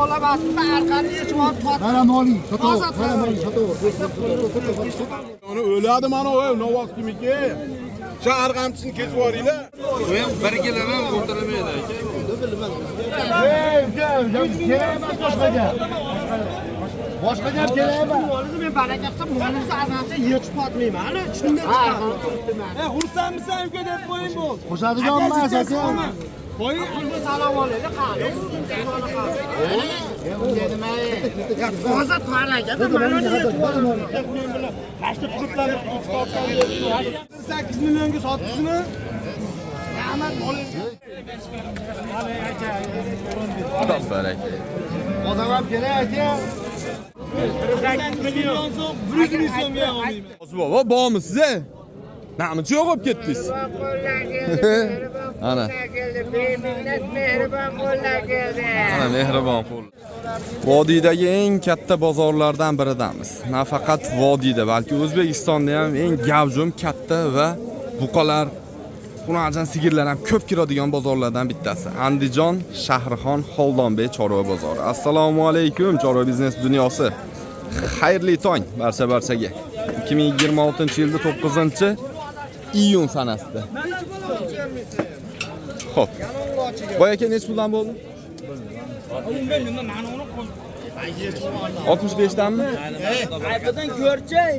bo'lamasdi, orqani yechib olib sotdi. Mana moling, sotaver, mana moling, sotaver. Onu o'ladi mana o, Novostimiki. Shu arg'amchisini kesib yuboringlar. Bu ham bir kilodan o'tiramaydi aka. Kerak boshqaga. Boshqaga kerak emas. Molingizni men baraka qilsam, molingizni arqancha yechib olmayman. Ana shunda Xursandmisan uka deb qo'ying bu. Qo'shadigan emas aka. qo'ying. Salom alaykum. Qani? Hozir parlaganda mana yechib olaman. Men bilan qashta turiblarni hisobdan 8 millionga sotdingmi? Rahmat moling. Xudo baraka. Odam ham kerak aka. 8 million so'm, 1 million so'mga olmayman. O'zi baba bormi siz? Namichi yo'q olib ketdingiz. Ana. Ana mehribon qo'l. Vodiydagi eng katta bozorlardan biridamiz. Nafaqat vodiyda, balki O'zbekistonda ham eng gavjum, katta va buqalar, xunajan sigirlar ham ko'p kiradigan bozorlardan bittasi. Andijon Shahrixon Xoldonbek chorva bozori. Assalomu alaykum chorva biznes dunyosi. Xayrli tong barchaga. 2026-yilda 9-iyun sanasida. Xo'p. Boya aka nech puldan bo'ldi? 65 danmi? Qayerdan ko'rchay?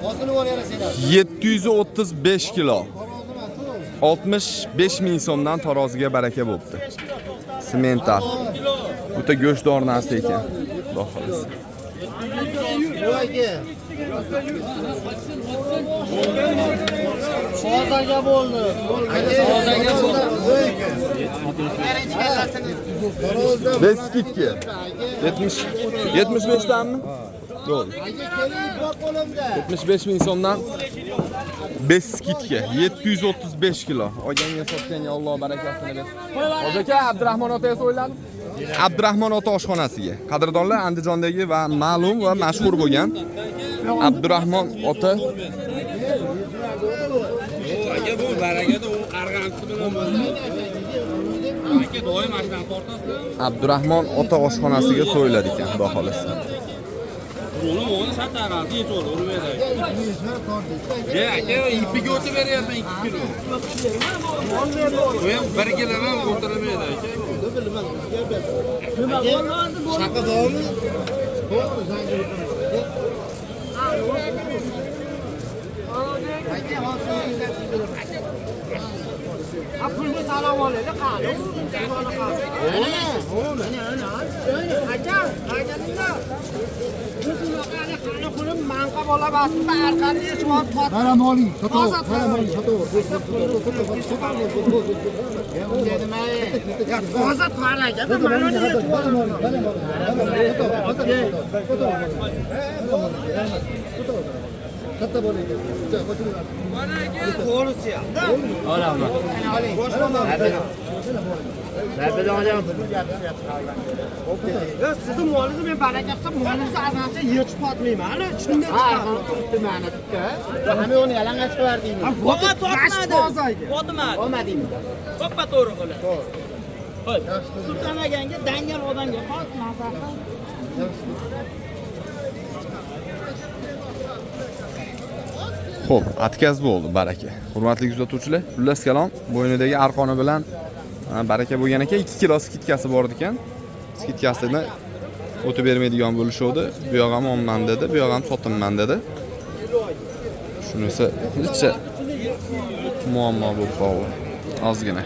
Hozir o'rayara senlar. 735 kilo. 65 ming so'mdan taroziga baraka bo'libdi. Semental. O'ta go'shtdor narsa ekan. Xudo xolisi. Hozirga bo'ldi. Hozirga bo'ldi. Beskitga. 75 danmi? To'g'ri. 75 ming so'mdan beskitga 735 kilo. Olganga sotganga Alloh barakasini bersin. Hozir aka Abdurahmon ota so'yladi. Abdurahmon ota oshxonasiga. Qadrdonlar Andijondagi va ma'lum va mashhur bo'lgan Abdurahmon ota. Aka bu barakada u qarg'anchi bilan bo'ldi. Aka doim ashdan tortasizlar. Abdurahmon ota oshxonasiga so'yiladi ekan, xudo xolasa. Onu sataran hiç olur urmaydi. Ya aka ipiga o'tib beryapman 2 kilo. Bu ham 1 kilodan o'tiramaydi aka. Shaka bormi? Pulga salom alaylik. Qani? Pulim manqa bo'lamasdi, orqani yechib olib sotdi. Mana moling, sotaver, mana moling, sotaver. Hozir parlaganda mana yechib Katta bo'laydi. qo'lisi ham. Olaman. Yo, sizni molingizni men baraka qilsam, molingizni arqancha yechib olmayman. Ana shunda Mana bitta. Hamma uni yalang'och qivardingmi? Bo'ma tortmadi. Olmadingmi? Qoppa to'g'ri qiladi. Xo'p. Sultonaganga dangal odamga qot nafaqa. Xo'p, atkaz bo'ldi baraka. Hurmatli kuzatuvchilar, xullas kalom, bo'ynidagi arqoni bilan baraka bo'lgan ekan, 2 kilo skitkasi bor ekan. Skitkasini o'tib bermaydigan bo'lishodi. Bu yoq ham olman dedi, bu yoq ham sotinman dedi. Shunisi hechcha muammo bo'lib qoldi. Ozgina.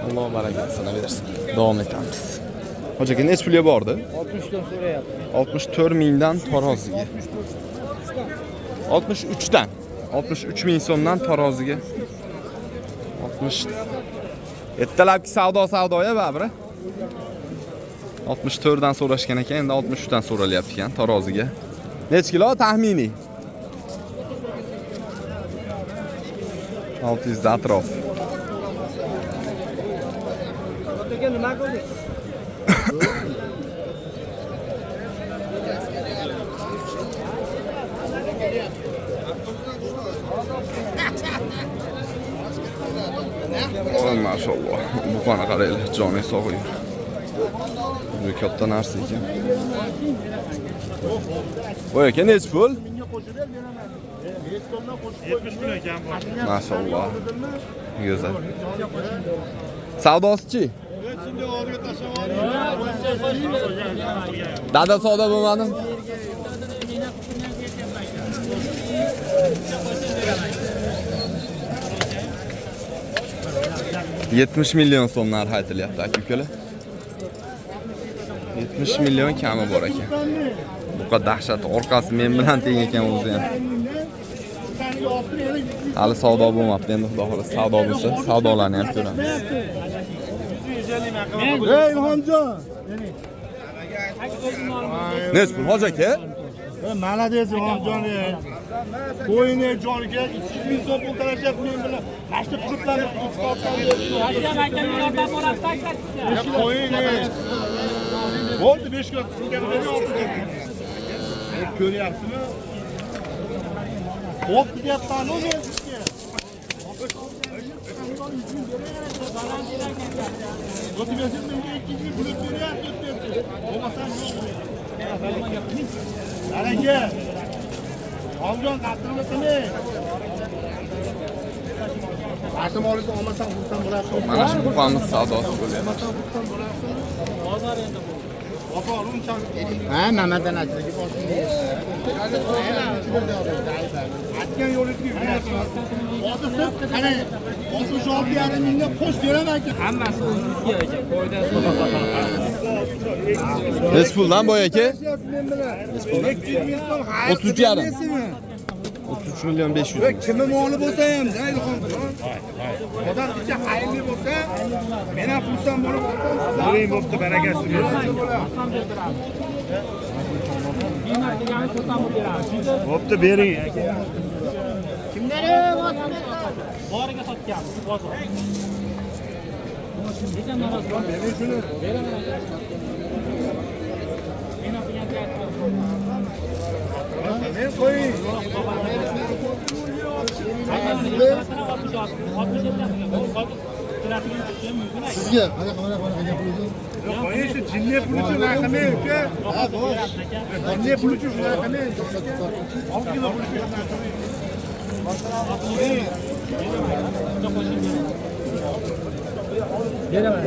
Alloh barakasini bersin. Davom etamiz. Hoji aka nech pulga bordi? 60 dan so'rayapti. 64 mingdan taroziga. 63 dan. 63 ming so'mdan taroziga. 60. Ertalabki savdo-savdoya babri. 64 dan so'rashgan ekan, endi 63 dan so'ralyapti ekan taroziga. Nech kilo taxminiy? 600 da atrof. Aka nima qildik? Voy maşallah. Bu qana qaraylar, joni sog'i yur. Bu katta narsa ekan. Voy aka nech pul? 70 kun ekan bu. Maşallah. Güzel. Savdosi-chi? Dada savdo bo'lmadi. $70 milyon so'mlar aytilyapti aka-ukalar. 70 milyon kami bor ekan. Bu qadar dahshat, orqasi men bilan teng ekan o'zi ham. Hali savdo bo'lmabdi, endi xudo xohlasa savdo bo'lsa, savdolarni ham ko'ramiz. Ey Ilhomjon. Nech pul hoji aka? Malades Ilhomjon. Qo'yini joniga 200 ming so'm pul talashyapti men bilan. Nashta turiblar, 2 soatdan beri. Qo'yini. Bo'ldi 5 kun sizga beryapti. Ko'ryapsizmi? Xo'p deyapman, o'zi sizga. O'tibesiz menga 200 ming pul beryapti, o'tibesiz. Bo'lmasam yo'q. Aka. Ilhomjon qadrini qilmang. Asim olib olmasam xursand bo'lasizmi? Mana shu buqamiz savdosi bo'lyapti. Bozor endi bu. Ha, Mamadan ajragi boshim. Aytgan yo'lingizga yurasiz. Hozir siz qarang, hozir 6,5 mingdan qo'sh beraman-ku. Hammasi o'zingizga ekan. Foydasi Nech puldan boy aka? Men bilan 200 ming so'm hayır. 33 milyon 500 ming. Kimni moli bo'lsa ham, Ilhomjon. Odam ichki xayrli bo'lsa, men ham xursand bo'lib o'tirdim. Bo'ling bo'pti, barakasi bersin. Bo'pti, bering aka. boriga sotganmiz. Bozor. Necha norozi bor? Bering shuni. Men qo'ying. Sizga qara gapirasiz. Qo'ying shu jinni puli uchun raqamni uka. Ha, xo'sh. Jinni puli uchun shu raqamni. 6 kilo puli uchun raqamni. Beraman.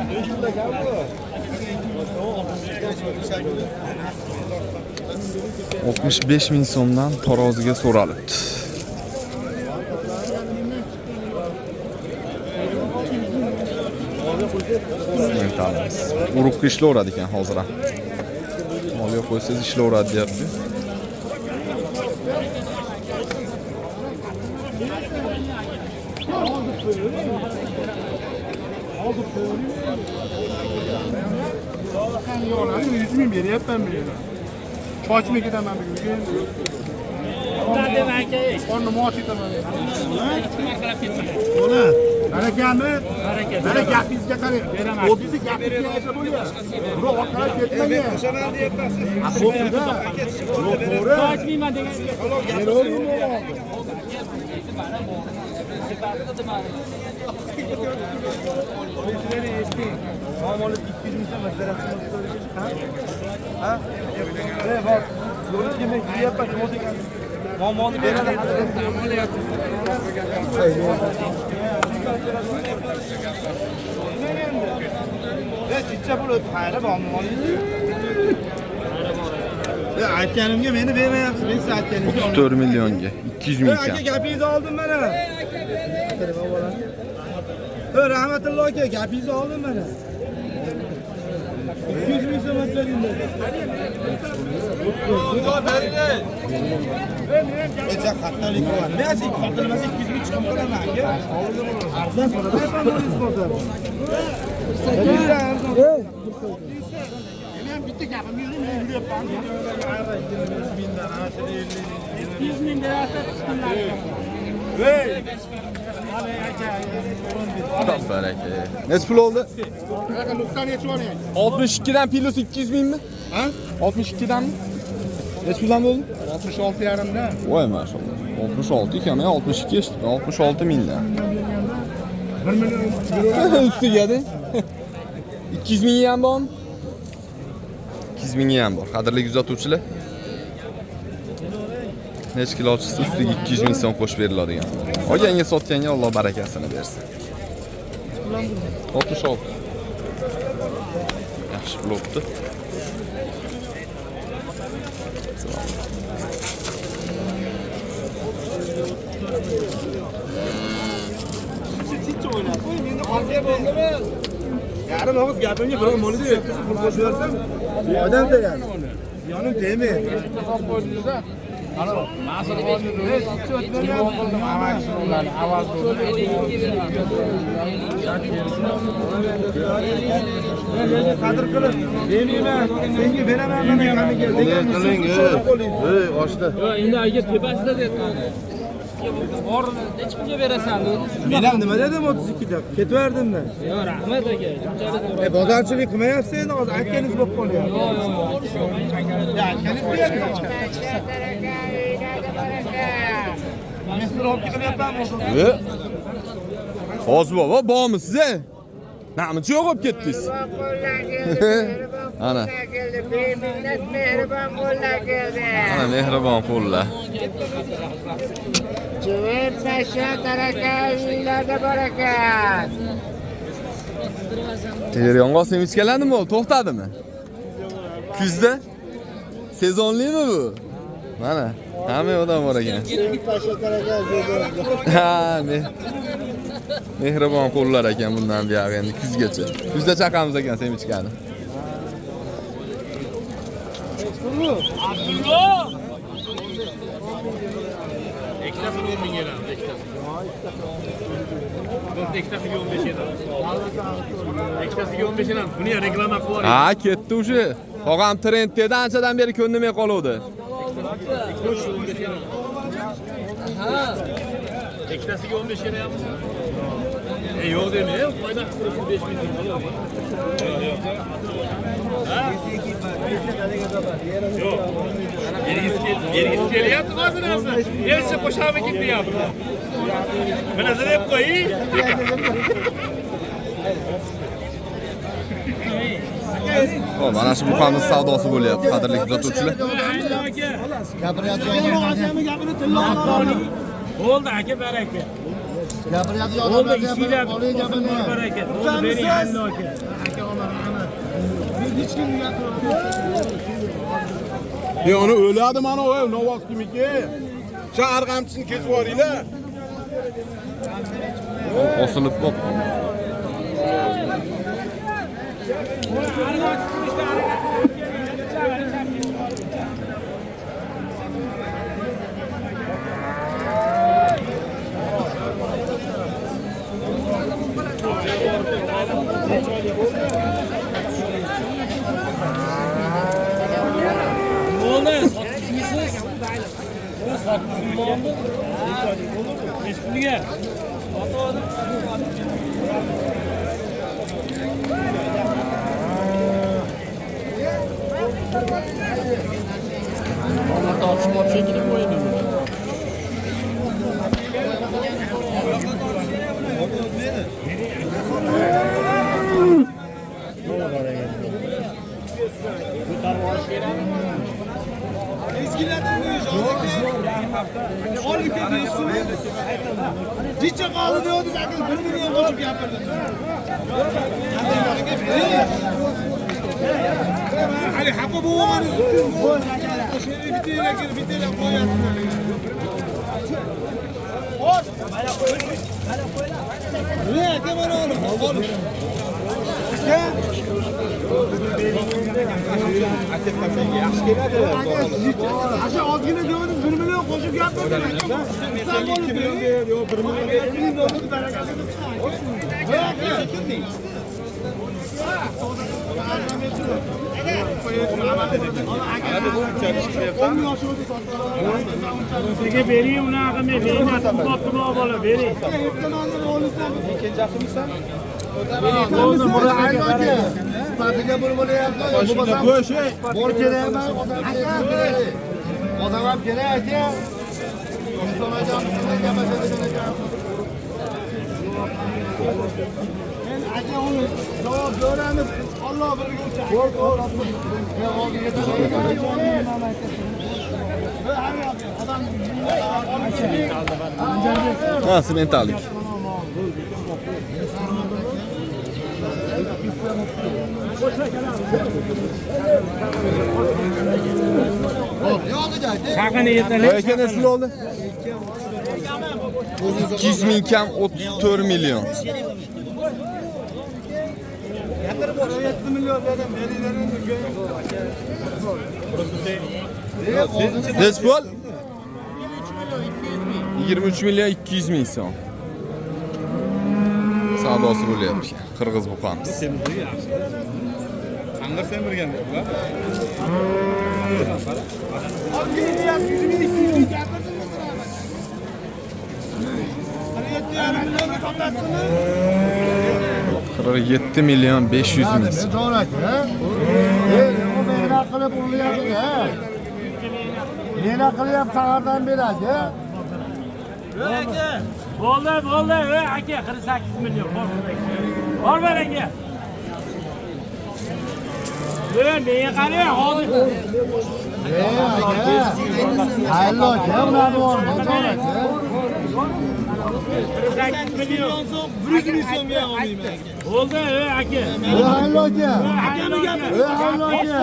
Menga $65 ming so'mdan taroziga so'ralibdi. Urug'ga ishlayveradi ekan hozir ham. Moliya qo'ysangiz ishlayveradi deyapti. Yo'lani 100 ming beryapman men. Chochma ketaman bugun. Qonni mosh etaman. Bo'la. Barakami? Baraka gapingizga qarang. O'zingizni gapingizga aytsa bo'ladi. Biroq orqaga ketmagan. O'shaman deyapsiz. Bo'pti-da. To'g'ri. Ochmayman degan. Mamoli 200 ming so'm zaratini ha? Ey bor. Yo'lga men kiyapman, nima degan? Mamoli beradi. Chicha bo'lib qayra mamoli. Aytganimga meni bermayapsiz. Men siz aytganingizga 4 millionga 200 ming aka kam. gapingizni oldim mana. Rahmatulloh aka gapingizni oldim mana. 200 ming so'm aytganing dedi. Necha xattalik bor. Men acha xattalmasa 200 ming chiqib qolaman aka. Arzon so'ramayapman, bo'lingiz bozor. bitta gapim yuryapman. 100 ming berasa chiqimlar. Hey! Baraka. Nech pul oldi? Bunaqa nuqtani yechib oling. 62 dan plus 200 mingmi? Ha? 62 danmi? Nech puldan bo'ldi? 66,5 dan. Voy maşallah. 66 ekan, 62 eshitdim. 66 mingdan. 1 million Ustiga-da. 200 ming ham bormi? 200 ming ham bor. Qadrli kuzatuvchilar. Nech kilo olchisi ustiga 200 ming so'm qo'shib beriladigan. Olganga sotganga Alloh barakasini bersin. 66. Yaxshi bo'libdi. yarim og'iz gapimga birov molida pul qo'shib bersam, odamda yani. Yonim tegmaydi. Qadr qilib, bermayman, senga beraman mana kamiga. Qiling, ey, oshda. Yo, endi aka tepasida dedi. Bor, nech pulga berasan dedi. Men ham nima dedim 32 da? Ketverdim-da. Yo, rahmat aka. Shunchalik so'rab. Bozorchilik qilmayapsiz endi, hozir akaniz bo'lib qolyapti. Ya, akaniz deyapti. Mesur olib qilyapman bu. Hozir baba, bormisiz? Namichi yo'q olib ketdingiz? Ana. Mehribon qo'llar keldi. Ana mehribon qo'llar. Chivet nasha taraka, uylarda baraka. Teryong'oq semichkalandimi o? To'xtadimi? Kuzda? Sezonlimi bu? Mana, hamma odam bor ekan. Ha, mehribon qo'llar ekan bundan buyog'i endi kuzgacha. Kuzda chaqamiz ekan semichkani. Ikkitasi 10 ming lira. Ikkitasiga 15 lira. Ikkitasiga 15 lira. Buni reklama qilib Ha, ketdi o'sha. Tog'am trend dedi, anchadan beri ko'nmay qoluvdi. Ikkitasiga 15 lira yapmiz. Yo'q demay, foyda 5 ming lira. Yo'q. Bergisi kelyapti hozir hozir. Elchi qo'shami ketyapti. Mana sizga deb qo'ying. Xo'p, mana shu buqamiz savdosi bo'lyapti, qadrli kuzatuvchilar. Bo'ldi aka baraka. Gapiradigan Bo'ldi ishinglar baraka. Bo'ldi bering Halil aka. Ya onu o'ladi mana o, Novos kimiki? Shu arg'amchisini kesib yuboringlar. Osilib qop. Bo'ldi, sotdingizsiz. Sotdingiz bo'ldi. Nech pulga? Necha qoldi deyapti, aka 1 million qo'shib gapirdi. Ali haqqi bo'lmadi. O'sha bittaga bittaga qo'yapti. Ne aka mana ol. Yaxshi keladi. Asha ozgina deyapti, 1 million qo'shib gapirdi. Sen 2 million ber, yo'q 1 million ber. 1 million bo'ldi barakasi. Sizga bering unaqa men mehnat qilmoqchiman bola bering. Buni aytmoqchi. Sifatiga buni bo'layapti. Bor kerak emas, odam ham kerak aka. Mustafajon sizga gaplashadigan ekan. Men aka uni javob beramiz. Alloh birga o'tsin. Ha, sementalik. Qaqani yetali. Aka ne pul oldi? 200 ming kam 34 million. 7 milyon dedim. Neç pul? 23 milyon 200 ming so'm. Savdosi bo'lyapti. Qirg'iz buqamiz. Sangar sen birgan bular. Qirq 7 milyon 500 ming so'm. Jo'nak, ha? O mehnat qilib uryapti, ha? Mehnat qilyap sahardan beri, aka. Bo'ldi, aka 48 million. Bor aka. Men qarang, hozir. Aka. Haylo, aka, ularni bormi, jo'nak, ha? 48 million so'm, 100 ming so'mga olmayman. Bo'ldi, aka. Haylo, aka. Akani gapi. Haylo, aka.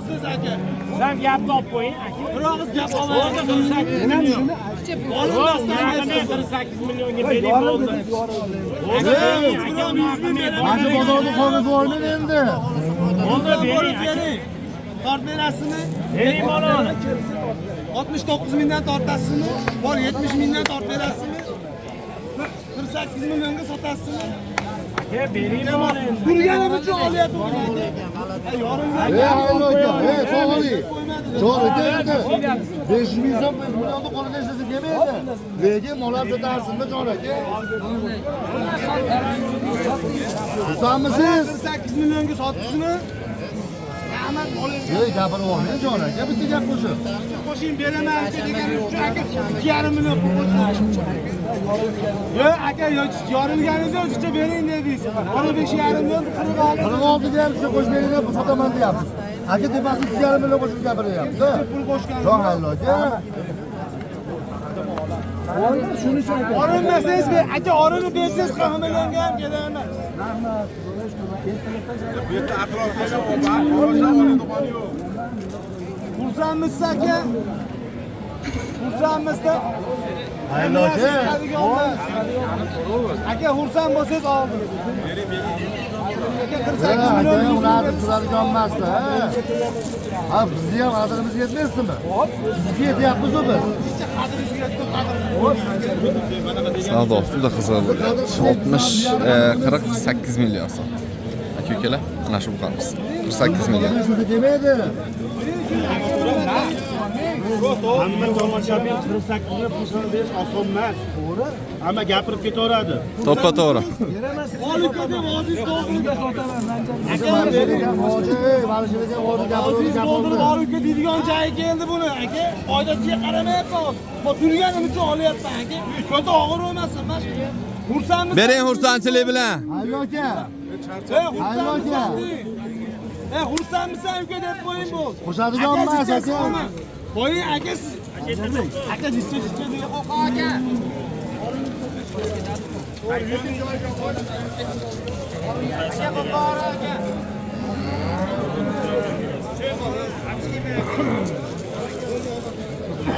Siz aka. Sen gapni olib qo'ying, aka. Biroq gap olmaydi, 48 million. Olimdan 48 millionga bering bo'ldi. Mana bozorda qolib bo'lmaydi endi. Bo'ldi, bering. Kart berasizmi? Bering bolani. 69 mingdan tortasizmi? Bor 70 mingdan tort berasizmi? 48 milyonga sotasizmi? Aka, bering bolani. Turganim uchun olyapti buni. Yorimdan. Haylo, aka. To'g'ri. To'g'ri, aka. 500 ming so'm millionda qo'lida ishlasa kelmaydi. Lekin mollar sotarsizmi, jo'nak, aka? Tutamisiz? 48 milyonga sotasizmi? Amal olyapti. Gapirib olmang, jo'nak, aka. Bitta gap qo'shib. Qo'shing beraman deganim uchun aka 2,5 million pul qo'shing. Yo aka, yorilganingiz o'zicha bering dedingiz. Ona 5,5 million qilib oldim. 46 ga ham qo'shib beringlar, pul sotaman deyapsiz. Aka tepasi 2,5 million qo'shib gapiryapti. Pul qo'shgan. Jo'q haylo, aka. Orinmasangiz aka, orinib bersangiz 40 millionga ham kerak emas. Bu yerda atrofga Xursandmisiz aka? Xursandmisiz? Haylo, aka. Aka, xursand bo'lsangiz oldim. Aka, 48 Aka, million. ularni turadigan emasdi, ha. Ha, bizni ham qadrimiz yetmaysizmi? Sizga yetyapmiz-ku biz. Savdosi juda qiziq. 48 million so'm. Aka ukalar, mana shu buqamiz. 48 million. Sizni demaydi. hamma tomoshabin 48 ga pul berish oson emas. To'g'ri. Hamma gapirib ketaveradi. To'ppa to'g'ri. Olikka deb oziz to'g'riga sotaman. Mana bergan hoji, mana shu yerga hoji Oziz to'g'ri gapirib borlikka deydigan joyi keldi buni aka. Foydasiga qaramayapman. Bu turganim uchun olyapman aka. Ko'ta og'ir bo'lmasin, mana shu. Xursandmisiz? Bering xursandchilik bilan. Haylo, aka. Xursandmisan uka deb qo'ying bu. Qo'shadigan emas, aka. Qo'ying aka siz. Aka jichcha deya qo'qa aka.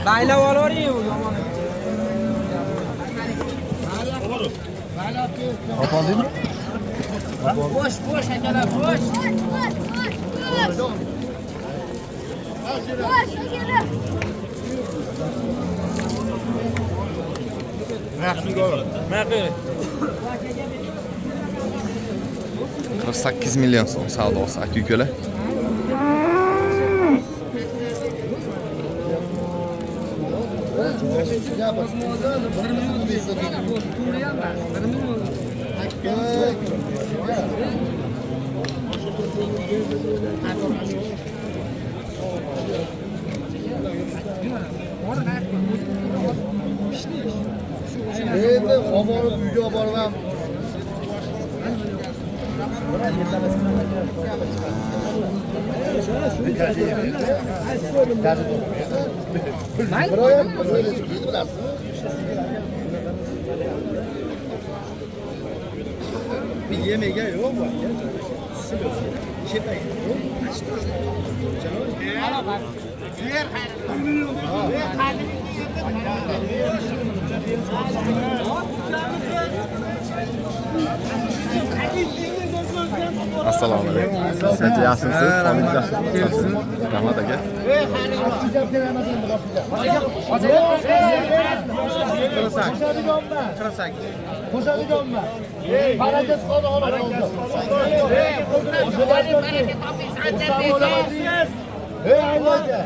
Baylab olavering yomon. Oldingmi? Boş akalar, boş. Boş akalar. Ma'qul. 48 million so'm savdosi aka-ukalar. Endi oborib uyga olib boraman. Assalomu alaykum. Siz yaxshimisiz? Rahmat aka. Qo'shadiganman. Barakasi qoldi, Ey aka.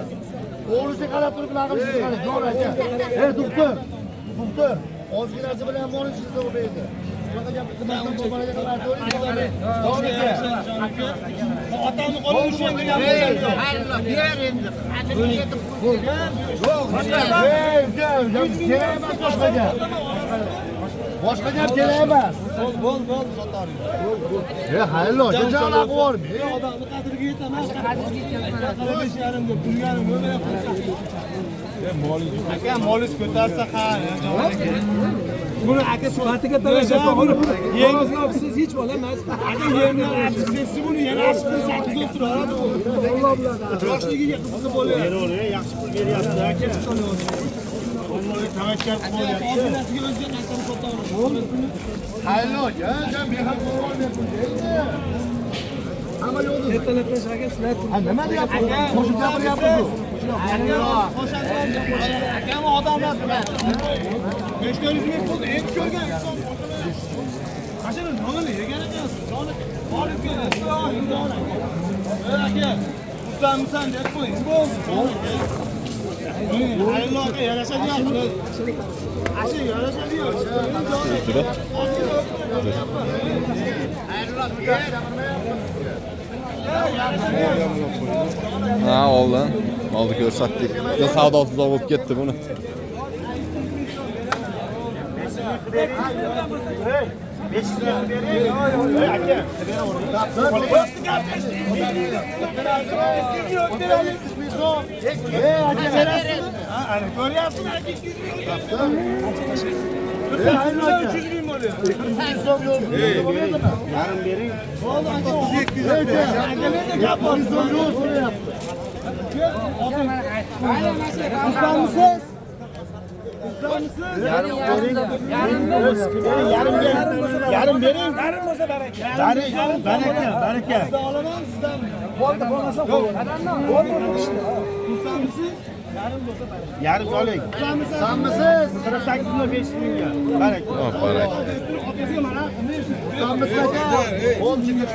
O'g'lisi qarab turib naqlishni qiladi, jon aka. Ey doktor. Doktor, ozginasi bilan molishingizni o'raydi. Shunaqa gap qilmasdan bo'lmaniga qarab ko'ring. Jon aka. Otamni qo'li o'shanga gapirgan. Xayrulloh, ber endi. Qadrini yetib qo'ygan. Ey, kerak emas boshqa gap. Boshqa gap kerak emas. Bo'l, sotaring. Ey, xayrulloh, janob borib. Odamni qadriga yetaman. Qadriga 5,5 deb turganim nima qilasiz? Aka, molingiz ko'tarsa qani, jon aka. Buni aka sifatiga tarashadi. Yengsiz hech bola emas. Aka yenglar siz buni yana 8 o'tiradi. Alloh biladi. Yoshligiga qiziqib bo'lyapti. Beraver, yaxshi pul beryapti aka. Allohga tavakkal qilyapti. Onasiga o'ziga qasam sotaveradi. Xayrulloh, jon beham qo'ymayapti deydi. Hamma yo'lda. Ertalabdan aka sizlar Nima deyapsiz? Qo'shib gapiryapsiz. Akam odamlar qiladi. 500 ming pul endi ko'rgan inson. Qashani nonini yegan ekansiz. Nonni olib kelasiz. Aka, usanmisan deb qo'ying. Bo'ldi. Xayrulloh aka yarashadi. Asha yarashadi. Ha, oldi ko'rsatdik. Biz savdosiz olib ketdi buni. Ko'ryapsizmi aka? 300 ming bo'lyapti. Yarim bering. Bo'ldi aka, 200 ming. Gap bor. Ustamisiz? Yarim bering. Yarim bo'lsa baraka. Baraka. Olaman sizdan. Bo'ldi, bo'lmasa bo'ldi. Ustamisiz? Yarim bo'lsa baraka. Yarim oling. Usamisiz? 48,5 mingga. Baraka. Baraka. Otasiga mana Usamisiz aka. Qo'l chiqib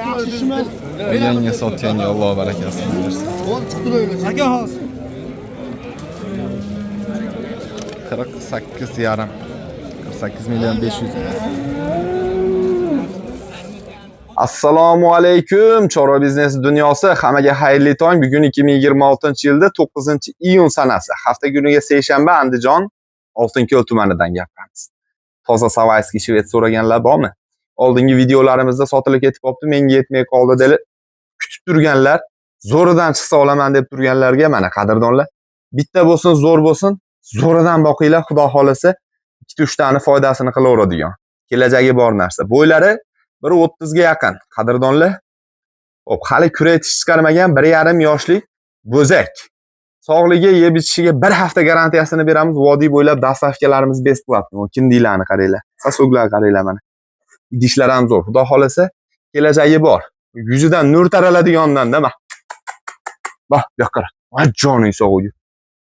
Yangi sotganga Alloh barakasini bersin. Qo'l chiqib turaylik. aka hozir. 48 yarim. 48 million 500. Assalomu alaykum. Chorva biznesi dunyosi. Hammaga xayrli tong. Bugun 2026-yilda 9-iyun sanasi. Hafta kuniga seshanba Andijon Oltinko'l tumanidan gapiramiz. Toza savayskiy shved so'raganlar bormi? Oldingi videolarimizda sotilib ketib qopti, menga yetmay qoldi deb kutib turganlar, zo'ridan chiqsa olaman deb turganlarga mana qadrdonlar. Bitta bo'lsin, zo'r bo'lsin, zo'ridan boqinglar, xudo xolasa 2-3 tani foydasini qilaveradigan. Kelajagi bor narsa. Bo'ylari 1.30 ga yaqin qadrdonlar. Hop, hali kurak tish chiqarmagan 1,5 yoshlik bo'zak. Sog'ligi, yeb ichishiga 1 hafta garantiyasini beramiz. Vodiy bo'ylab dastavkalarimiz besplatni. Kindiylarni qaranglar. Sasuglar qaranglar mana. Idishlar ham zo'r. Xudo xolasa kelajagi bor. Yuzidan nur taraladigandan nima? Bak, bu yoqqa. Joning sog'ugi.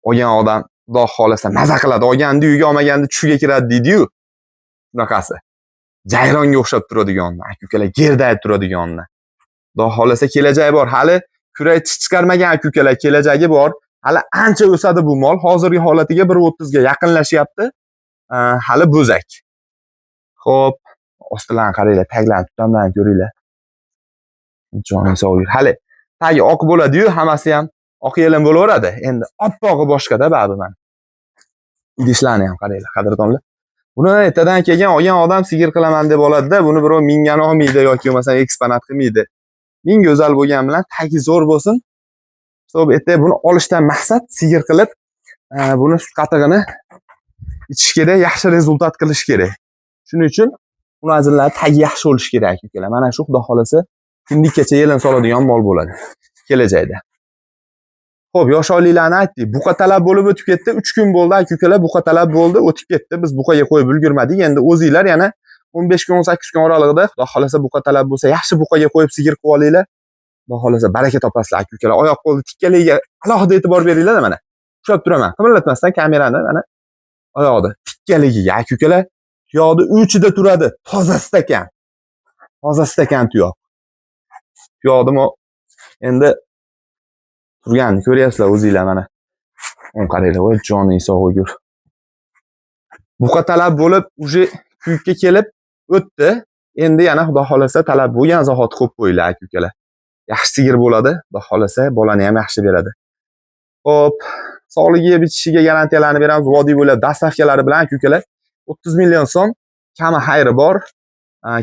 Olgan odam xudo xolasa maza qiladi. Olganda uyga olmaganda tushiga kiradi deydi-yu. Bunaqasi. jayronga o'xshab turadigan, aka-ukalar, gerdayib turadigan. Xudo xolasa kelajagi bor. Hali kurak chiqarmagan aka-ukalar, kelajagi bor. Hali ancha o'sadi bu mol. Hozirgi holatiga 1.30 ga yaqinlashyapti. Hali bo'zak. Xo'p, ostidan qaranglar, taglarni tutamdan ko'ringlar. Joning sog' yur. Hali tagi oq bo'ladi-yu, hammasi ham oq yelin bo'laveradi. Endi oppog'i boshqada baribir mana. Idishlarni ham qaranglar, qadrdonlar. Buni ertadan kelgan olgan odam sigir qilaman deb oladi-da, buni birov mingani olmaydi yoki bo'lmasa eksponat qilmaydi. Ming go'zal bo'lgan bilan tagi zo'r bo'lsin. Xo'p, ertaga buni olishdan maqsad sigir qilib, buni sut qatig'ini ichish kerak, yaxshi rezultat qilish kerak. Shuning uchun uni azillar tagi yaxshi bo'lishi kerak ukalar. Mana shu xudo xolasa kunlikkacha yelin soladigan mol bo'ladi kelajakda. Xo'p, yosh oyliklarni aytdik. Buqa talab bo'lib o'tib ketdi. 3 kun bo'ldi aka-ukalar, buqa talab bo'ldi, o'tib ketdi. Biz buqaga qo'yib ulgurmadik. Endi o'zingizlar yana 15 kun, 18 kun oralig'ida xudo xolasa buqa talab bo'lsa, yaxshi buqaga qo'yib sigir qilib olinglar. Xudo xolasa baraka topasizlar aka-ukalar. Oyoq qo'lni tikkaligiga alohida e'tibor beringlar mana. Ushlab turaman. Qimirlatmasdan kamerani mana oyog'ida tikkaligiga aka-ukalar. Tuyoqni uchida turadi. Toza stakan. Toza stakan tuyoq. Tuyoqni endi turganini ko'ryapsizlar o'zingizlar mana. O'n qaranglar, voy joning sog' yur. Buqa talab bo'lib, uje kuyikka kelib o'tdi. Endi yana xudo xolasa talab bo'lgan zahot qo'yib qo'yinglar aka-ukalar. Yaxshi sigir bo'ladi, xudo xolasa bolani ham yaxshi beradi. Xo'p, sog'ligiga bitishiga garantiyalarni beramiz. Vodiy bo'ylab dastavkalari bilan aka-ukalar 30 million so'm kami xayri bor.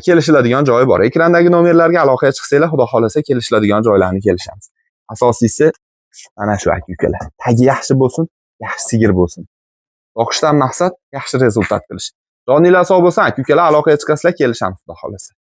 Kelishiladigan joyi bor. Ekrandagi nomerlarga aloqaga chiqsanglar, xudo xolasa kelishiladigan joylarni kelishamiz. Asosiysi mana shu aka-ukalar. Tagi yaxshi bo'lsin, yaxshi sigir bo'lsin. Boqishdan maqsad yaxshi rezultat qilish. Joninglar sog' bo'lsin aka-ukalar, aloqaga chiqasizlar, kelishamiz xudo xolasa.